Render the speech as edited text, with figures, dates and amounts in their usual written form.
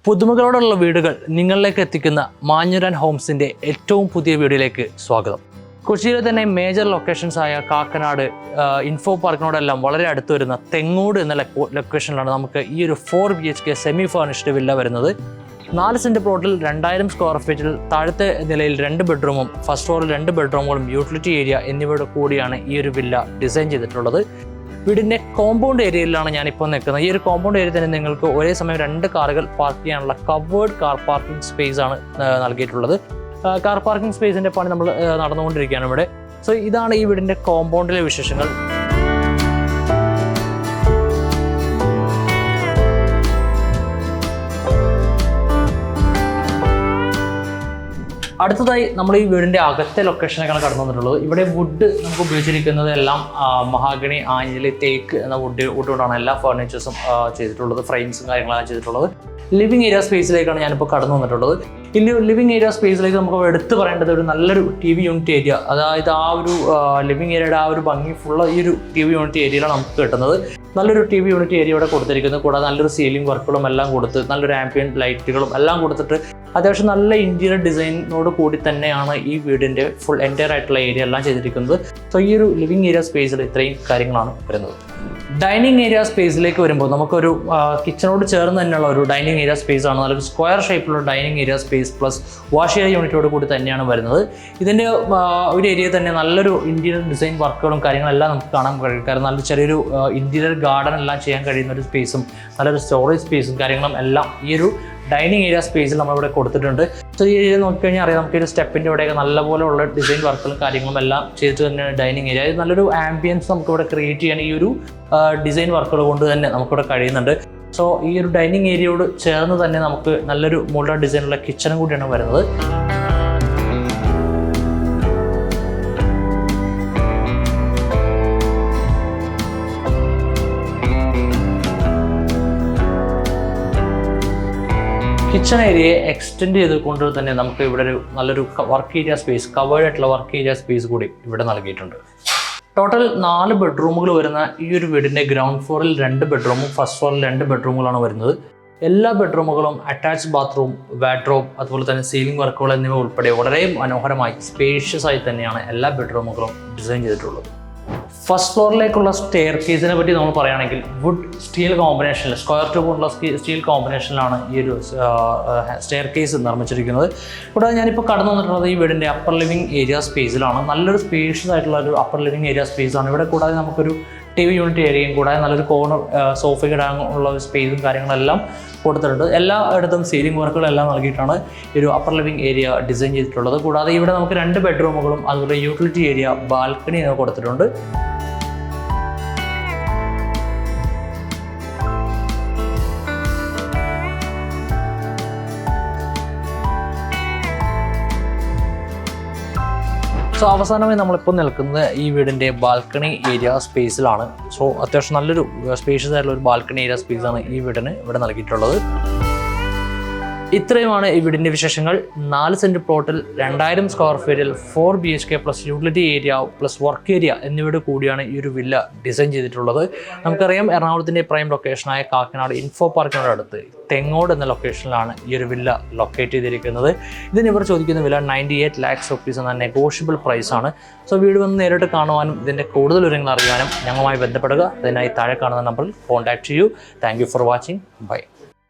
പുതുമകളോടുള്ള വീടുകൾ നിങ്ങളിലേക്ക് എത്തിക്കുന്ന മാഞ്ഞുരാൻ ഹോംസിൻ്റെ ഏറ്റവും പുതിയ വീഡിയോയിലേക്ക് സ്വാഗതം. കൊച്ചിയിലെ തന്നെ മേജർ ലൊക്കേഷൻസ് ആയ കാക്കനാട്, ഇൻഫോ പാർക്കിനോടെല്ലാം വളരെ അടുത്ത് വരുന്ന തെങ്ങോട് എന്ന ലൊക്കേഷനിലാണ് നമുക്ക് ഈ ഒരു 4 BHK സെമി ഫർണിഷ്ഡ് വില്ല വരുന്നത്. 4 സെൻറ്റ് പ്ലോട്ടിൽ 2000 സ്ക്വയർ ഫീറ്റിൽ താഴത്തെ നിലയിൽ 2 ബെഡ്റൂമും ഫസ്റ്റ് ഫ്ലോറിൽ 2 ബെഡ്റൂമുകളും യൂട്ടിലിറ്റി ഏരിയ എന്നിവയുടെ കൂടിയാണ് ഈ ഒരു വില്ല ഡിസൈൻ ചെയ്തിട്ടുള്ളത്. വീടിൻ്റെ കോമ്പൗണ്ട് ഏരിയയിലാണ് ഞാനിപ്പോൾ നിൽക്കുന്നത്. ഈ ഒരു കോമ്പൗണ്ട് ഏരിയ തന്നെ നിങ്ങൾക്ക് ഒരേ സമയം 2 കാറുകൾ പാർക്ക് ചെയ്യാനുള്ള കവേർഡ് കാർ പാർക്കിംഗ് സ്പേസ് ആണ് നൽകിയിട്ടുള്ളത്. കാർ പാർക്കിംഗ് സ്പേസിൻ്റെ പണി നമ്മൾ നടന്നുകൊണ്ടിരിക്കുകയാണ് ഇവിടെ. സോ ഇതാണ് ഈ വീടിൻ്റെ കോമ്പൗണ്ടിലെ വിശേഷങ്ങൾ. അടുത്തതായി നമ്മൾ ഈ വീടിൻ്റെ അകത്തെ ലൊക്കേഷനൊക്കെയാണ് കടന്നു വന്നിട്ടുള്ളത്. ഇവിടെ വുഡ് നമുക്ക് ഉപയോഗിച്ചിരിക്കുന്നത് എല്ലാം മഹാഗണി, ആഞ്ഞിലി, തേക്ക് എന്ന വുഡ് കൊണ്ടാണ് എല്ലാ ഫർണിച്ചേഴ്സും ചെയ്തിട്ടുള്ളത്. ഫ്രെയിംസും കാര്യങ്ങളാണ് ചെയ്തിട്ടുള്ളത്. ലിവിങ് ഏരിയ സ്പേസിലേക്കാണ് ഞാനിപ്പോൾ കടന്നു വന്നിട്ടുള്ളത്. ഈ ലിവിങ് ഏരിയ സ്പേസിലേക്ക് നമുക്ക് എടുത്തു പറയേണ്ടത് ഒരു നല്ലൊരു TV യൂണിറ്റ് ഏരിയ, അതായത് ആ ഒരു ലിവിങ് ഏരിയയുടെ ആ ഒരു ഭംഗി ഫുള്ള് ഈ ഒരു TV യൂണിറ്റ് ഏരിയയിലാണ് നമുക്ക് കിട്ടുന്നത്. നല്ലൊരു TV യൂണിറ്റ് ഏരിയ ഇവിടെ കൊടുത്തിരിക്കുന്നത്. കൂടാതെ നല്ലൊരു സീലിംഗ് വർക്കുകളും എല്ലാം കൊടുത്ത് നല്ലൊരു ആംബിയൻറ്റ് ലൈറ്റുകളും എല്ലാം കൊടുത്തിട്ട് അത്യാവശ്യം നല്ല ഇൻറ്റീരിയർ ഡിസൈനോട് കൂടി തന്നെയാണ് ഈ വീടിൻ്റെ ഫുൾ എൻറ്റയർ ആയിട്ടുള്ള ഏരിയ എല്ലാം ചെയ്തിരിക്കുന്നത്. സോ ഈ ഒരു ലിവിങ് ഏരിയ സ്പേസിൽ ഇത്രയും കാര്യങ്ങളാണ് വരുന്നത്. ഡൈനിങ് ഏരിയ സ്പേസിലേക്ക് വരുമ്പോൾ നമുക്കൊരു കിച്ചണോട് ചേർന്ന് തന്നെയുള്ള ഒരു ഡൈനിങ് ഏരിയ സ്പേസ് ആണ്. നല്ലൊരു സ്ക്വയർ ഷേപ്പിലുള്ള dining area space plus wash area യൂണിറ്റോട് കൂടി തന്നെയാണ് വരുന്നത്. ഇതിൻ്റെ ഒരു ഏരിയ തന്നെ നല്ലൊരു ഇൻറ്റീരിയർ ഡിസൈൻ വർക്കുകളും കാര്യങ്ങളെല്ലാം നമുക്ക് കാണാൻ കഴിയും. കാരണം നല്ല ചെറിയൊരു ഇൻറ്റീരിയർ ഗാർഡൻ എല്ലാം ചെയ്യാൻ കഴിയുന്ന ഒരു സ്പേസും നല്ലൊരു സ്റ്റോറേജ് സ്പേസും കാര്യങ്ങളും എല്ലാം ഈ ഒരു ഡൈനിങ് ഏരിയ സ്പേസിൽ നമ്മളിവിടെ കൊടുത്തിട്ടുണ്ട്. സോ ഈ ഏരിയ നോക്കിക്കഴിഞ്ഞാൽ അറിയാം, നമുക്ക് ഒരു സ്റ്റെപ്പിൻ്റെ ഇവിടെയൊക്കെ നല്ലപോലെ ഉള്ള ഡിസൈൻ വർക്കുകളും കാര്യങ്ങളും എല്ലാം ചെയ്തിട്ട് തന്നെയാണ് ഡൈനിങ് ഏരിയ. നല്ലൊരു ആംബിയൻസ് നമുക്കിവിടെ ക്രിയേറ്റ് ചെയ്യാൻ ഈ ഒരു ഡിസൈൻ വർക്കുകൾ കൊണ്ട് തന്നെ നമുക്കിവിടെ കഴിയുന്നുണ്ട്. സോ ഈ ഒരു ഡൈനിങ് ഏരിയയോട് ചേർന്ന് തന്നെ നമുക്ക് നല്ലൊരു മോഡുലാർ ഡിസൈനുള്ള കിച്ചണും കൂടിയാണ് വരുന്നത്. കിച്ചൺ ഏരിയയെ എക്സ്റ്റെൻഡ് ചെയ്തുകൊണ്ട് തന്നെ നമുക്ക് ഇവിടെ ഒരു നല്ലൊരു വർക്ക് ഏരിയ സ്പേസ്, കവേർഡ് ആയിട്ടുള്ള വർക്ക് ഏരിയ സ്പേസ് കൂടി ഇവിടെ നൽകിയിട്ടുണ്ട്. ടോട്ടൽ 4 ബെഡ്റൂമുകൾ വരുന്ന ഈ ഒരു വീടിൻ്റെ ഗ്രൗണ്ട് ഫ്ലോറിൽ 2 ബെഡ്റൂമും ഫസ്റ്റ് ഫ്ലോറിൽ 2 ബെഡ്റൂമുകളാണ് വരുന്നത്. എല്ലാ ബെഡ്റൂമുകളും അറ്റാച്ച്ഡ് ബാത്റൂം, വാർഡ്രോബ്, അതുപോലെ തന്നെ സീലിംഗ് വർക്കുകൾ എന്നിവ ഉൾപ്പെടെ വളരെ മനോഹരമായി സ്പേഷ്യസ് ആയി തന്നെയാണ് എല്ലാ ബെഡ്റൂമുകളും ഡിസൈൻ ചെയ്തിട്ടുള്ളത്. ഫസ്റ്റ് ഫ്ലോറിലേക്കുള്ള സ്റ്റെയർ കേസിനെ പറ്റി നമ്മൾ പറയുകയാണെങ്കിൽ വുഡ് സ്റ്റീൽ കോമ്പിനേഷനിൽ, സ്ക്വയർ ട്യൂബുള്ള സ്റ്റീൽ കോമ്പിനേഷനിലാണ് ഈ ഒരു സ്റ്റെയർ കേസ് നിർമ്മിച്ചിരിക്കുന്നത്. കൂടാതെ ഞാനിപ്പോൾ കടന്നു വന്നിട്ടുള്ളത് ഈ വീടിൻ്റെ അപ്പർ ലിവിങ് ഏരിയ സ്പേസിലാണ്. നല്ലൊരു സ്പേഷ്യസ് ആയിട്ടുള്ള ഒരു അപ്പർ ലിവിങ് ഏരിയ സ്പേസാണ്. ഇവിടെ കൂടാതെ നമുക്കൊരു TV യൂണിറ്റ് ഏരിയയും കൂടാതെ നല്ലൊരു കോർണർ സോഫയ്ക്ക് ഇടാനുള്ള സ്പേസും കാര്യങ്ങളെല്ലാം കൊടുത്തിട്ടുണ്ട്. എല്ലായിടത്തും സീലിംഗ് വർക്കുകളെല്ലാം നൽകിയിട്ടാണ് ഈ ഒരു അപ്പർ ലിവിങ് ഏരിയ ഡിസൈൻ ചെയ്തിട്ടുള്ളത്. കൂടാതെ ഇവിടെ നമുക്ക് 2 ബെഡ്റൂമുകളും അതുപോലെ യൂട്ടിലിറ്റി ഏരിയ, ബാൽക്കണി എന്നിവ കൊടുത്തിട്ടുണ്ട്. സോ അവസാനമായി നമ്മളിപ്പോൾ നിൽക്കുന്നത് ഈ വീടിൻ്റെ ബാൽക്കണി ഏരിയ സ്പേസിലാണ്. സോ അത്യാവശ്യം നല്ലൊരു സ്പേഷ്യസ് ആയിട്ടുള്ള ഒരു ബാൽക്കണി ഏരിയ സ്പേസാണ് ഈ വീടിന് ഇവിടെ നൽകിയിട്ടുള്ളത്. ഇത്രയുമാണ് ഈ വീടിൻ്റെ വിശേഷങ്ങൾ. 4 സെൻറ്റ് പ്ലോട്ടിൽ 2000 സ്ക്വയർ ഫീറ്റിൽ 4 BHK plus utility area plus work area എന്നിവയുടെ കൂടിയാണ് ഈ ഒരു വില്ല ഡിസൈൻ ചെയ്തിട്ടുള്ളത്. നമുക്കറിയാം, എറണാകുളത്തിൻ്റെ പ്രൈം ലൊക്കേഷനായ കാക്കനാട് ഇൻഫോ പാർക്കിനോട് അടുത്ത് തെങ്ങോട് എന്ന ലൊക്കേഷനിലാണ് ഈ ഒരു വില്ല ലൊക്കേറ്റ് ചെയ്തിരിക്കുന്നത്. ഇതിന് ഇവർ ചോദിക്കുന്ന വില 98 lakhs rupees എന്ന നെഗോഷ്യബിൾ പ്രൈസാണ്. സോ വീട് വന്ന് നേരിട്ട് കാണുവാനും ഇതിൻ്റെ കൂടുതൽ വിവരങ്ങൾ അറിയുവാനും ഞങ്ങളുമായി ബന്ധപ്പെടുക. അതിനായി താഴെ കാണുന്ന നമ്പറിൽ കോൺടാക്ട് ചെയ്യൂ. Thank you for watching. By.